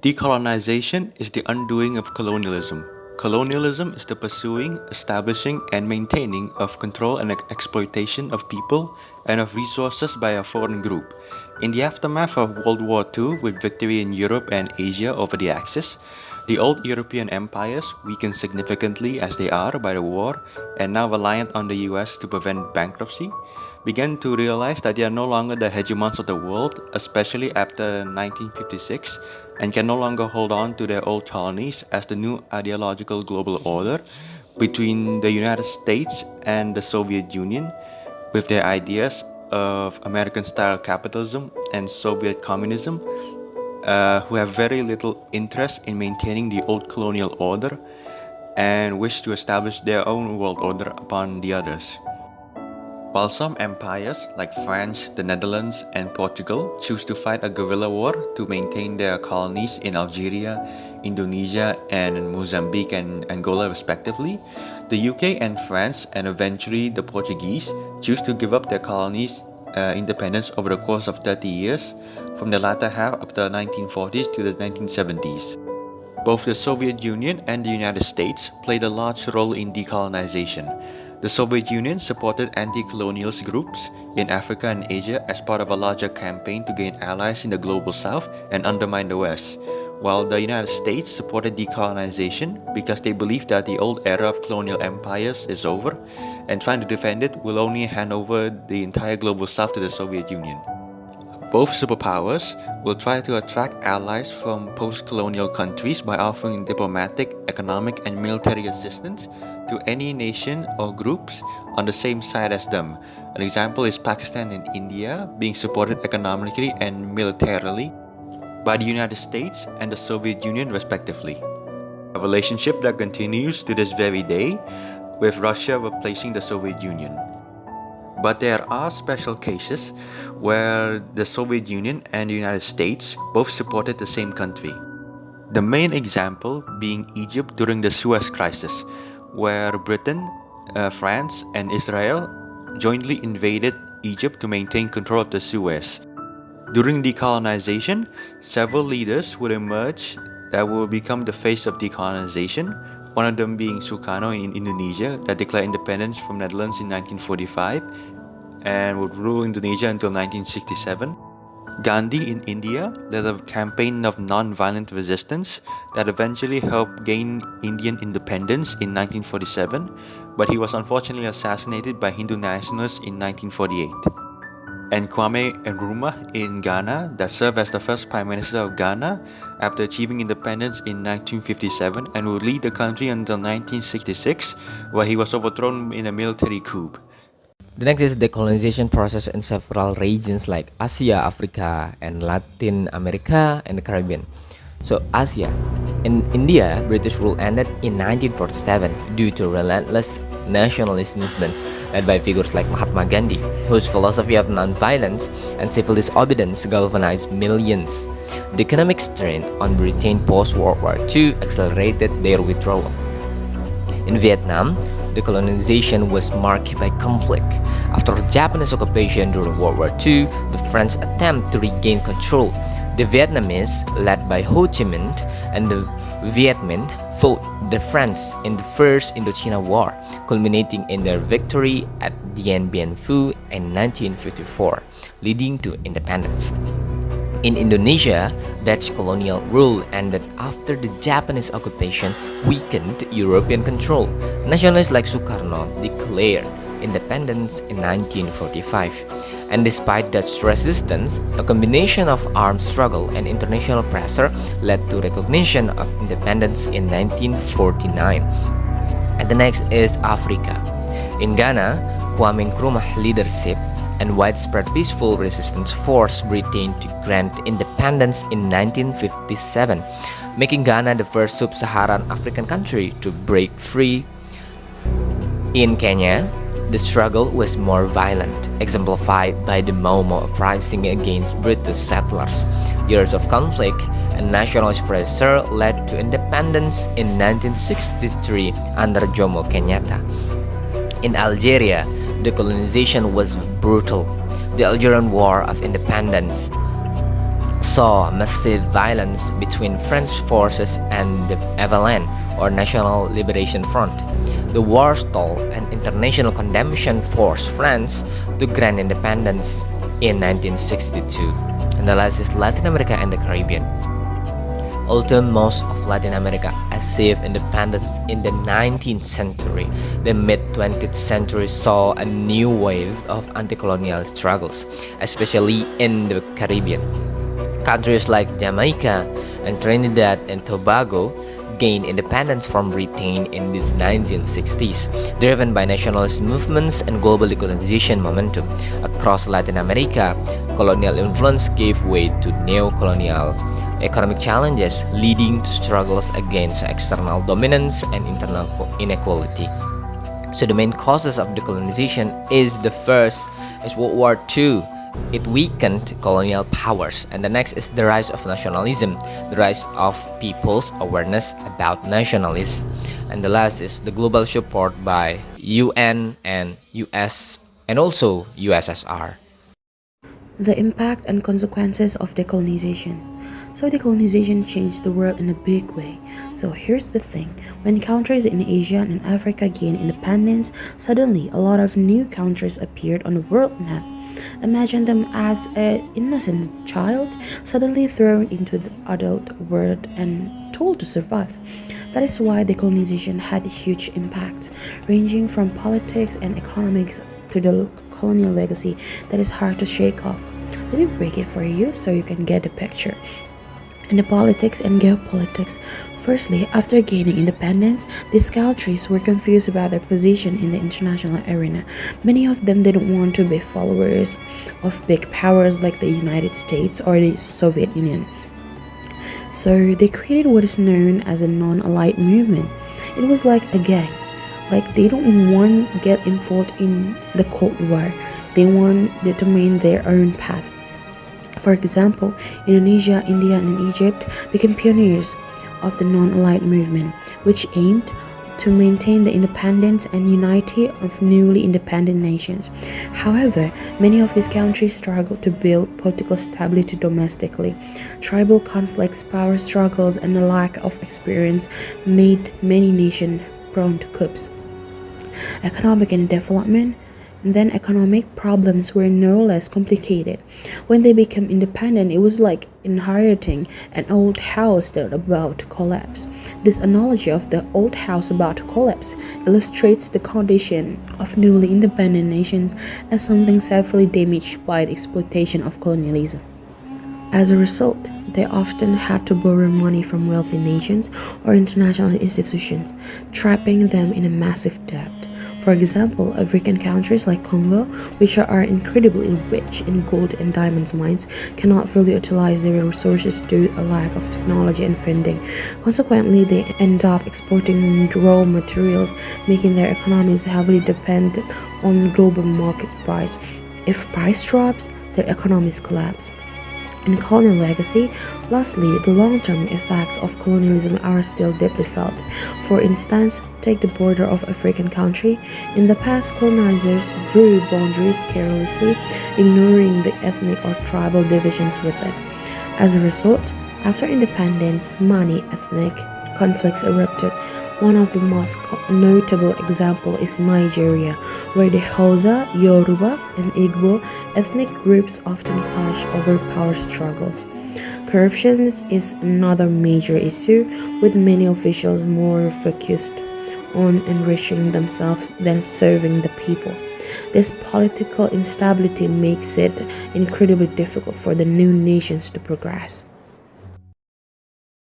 Decolonization is the undoing of colonialism. Colonialism is the pursuing, establishing, and maintaining of control and exploitation of people and of resources by a foreign group. In the aftermath of World War II, with victory in Europe and Asia over the Axis, the old European empires, weakened significantly as they are by the war and now reliant on the US to prevent bankruptcy, began to realize that they are no longer the hegemons of the world, especially after 1956, and can no longer hold on to their old colonies as the new ideological global order between the United States and the Soviet Union, with their ideas of American style capitalism and Soviet communism, who have very little interest in maintaining the old colonial order and wish to establish their own world order upon the others. While some empires, like France, the Netherlands, and Portugal, choose to fight a guerrilla war to maintain their colonies in Algeria, Indonesia, and Mozambique and Angola, respectively, the UK and France, and eventually the Portuguese, choose to give up their colonies' independence over the course of 30 years, from the latter half of the 1940s to the 1970s. Both the Soviet Union and the United States played a large role in decolonization. The Soviet Union supported anti-colonialist groups in Africa and Asia as part of a larger campaign to gain allies in the global south and undermine the West, while the United States supported decolonization because they believed that the old era of colonial empires is over, and trying to defend it will only hand over the entire global south to the Soviet Union. Both superpowers will try to attract allies from post-colonial countries by offering diplomatic, economic, and military assistance to any nation or groups on the same side as them. An example is Pakistan and India being supported economically and militarily by the United States and the Soviet Union respectively. A relationship that continues to this very day, with Russia replacing the Soviet Union. But there are special cases where the Soviet Union and the United States both supported the same country. The main example being Egypt during the Suez Crisis, where Britain, France, and Israel jointly invaded Egypt to maintain control of the Suez. During decolonization, several leaders would emerge that will become the face of decolonization, one of them being Sukarno in Indonesia that declared independence from Netherlands in 1945 and would rule Indonesia until 1967. Gandhi in India led a campaign of non-violent resistance that eventually helped gain Indian independence in 1947, but he was unfortunately assassinated by Hindu nationalists in 1948. And Kwame Nkrumah in Ghana that served as the first Prime Minister of Ghana after achieving independence in 1957 and would lead the country until 1966, where he was overthrown in a military coup. The next is decolonization process in several regions like Asia, Africa, and Latin America and the Caribbean. So Asia. In India, British rule ended in 1947 due to relentless nationalist movements led by figures like Mahatma Gandhi, whose philosophy of non-violence and civil disobedience galvanized millions. The economic strain on Britain post-World War II accelerated their withdrawal. In Vietnam, decolonization was marked by conflict. After Japanese occupation during World War II, the French attempt to regain control. The Vietnamese, led by Ho Chi Minh, and the Viet Minh fought the French in the First Indochina War, culminating in their victory at Dien Bien Phu in 1954, leading to independence. In Indonesia, Dutch colonial rule ended after the Japanese occupation weakened European control. Nationalists like Sukarno declared independence in 1945. And despite Dutch resistance, a combination of armed struggle and international pressure led to recognition of independence in 1949. And the next is Africa. In Ghana, Kwame Nkrumah leadership and widespread peaceful resistance forced Britain to grant independence in 1957, making Ghana the first sub-Saharan African country to break free. In Kenya, the struggle was more violent, exemplified by the Mau Mau uprising against British settlers. Years of conflict and nationalist pressure led to independence in 1963 under Jomo Kenyatta. In Algeria, decolonization was brutal. The Algerian War of Independence saw massive violence between French forces and the FLN, or National Liberation Front. The war stalled and international condemnation forced France to grant independence in 1962. And the last is Latin America and the Caribbean. Although most of Latin America achieved independence in the 19th century, the mid-20th century saw a new wave of anti-colonial struggles, especially in the Caribbean. Countries like Jamaica and Trinidad and Tobago gained independence from Britain in the 1960s, driven by nationalist movements and global decolonization momentum. Across Latin America, colonial influence gave way to neo-colonial economic challenges, leading to struggles against external dominance and internal inequality. So the main causes of decolonization is the first is World War II. It weakened colonial powers, and the next is the rise of nationalism, the rise of people's awareness about nationalism, and the last is the global support by UN and US and also USSR. The impact and consequences of decolonization. So, decolonization changed the world in a big way. So, here's the thing, when countries in Asia and Africa gained independence, suddenly a lot of new countries appeared on the world map. Imagine them as an innocent child suddenly thrown into the adult world and told to survive. That is why decolonization had a huge impact, ranging from politics and economics to the colonial legacy that is hard to shake off. Let me break it for you so you can get the picture. In the politics and geopolitics, firstly, after gaining independence, these countries were confused about their position in the international arena. Many of them didn't want to be followers of big powers like the United States or the Soviet Union. So they created what is known as a non-allied movement. It was like a gang. Like they don't want to get involved in the Cold War. They want to determine their own path. For example, Indonesia, India, and Egypt became pioneers of the non-allied movement, which aimed to maintain the independence and unity of newly independent nations. However, many of these countries struggled to build political stability domestically. Tribal conflicts, power struggles, and a lack of experience made many nations prone to coups. Economic and development, and then economic problems were no less complicated. When they became independent, it was like inheriting an old house that about to collapse. This analogy of the old house about to collapse illustrates the condition of newly independent nations as something severely damaged by the exploitation of colonialism. As a result, they often had to borrow money from wealthy nations or international institutions, trapping them in a massive debt. For example, African countries like Congo, which are incredibly rich in gold and diamond mines, cannot fully utilize their resources due to a lack of technology and funding. Consequently, they end up exporting raw materials, making their economies heavily dependent on global market price. If price drops, their economies collapse. In colonial legacy, lastly, the long-term effects of colonialism are still deeply felt. For instance, take the border of African country. In the past, colonizers drew boundaries carelessly, ignoring the ethnic or tribal divisions within. As a result, after independence, many ethnic conflicts erupted. One of the most notable examples is Nigeria, where the Hausa, Yoruba, and Igbo ethnic groups often clash over power struggles. Corruption is another major issue, with many officials more focused on enriching themselves than serving the people. This political instability makes it incredibly difficult for the new nations to progress.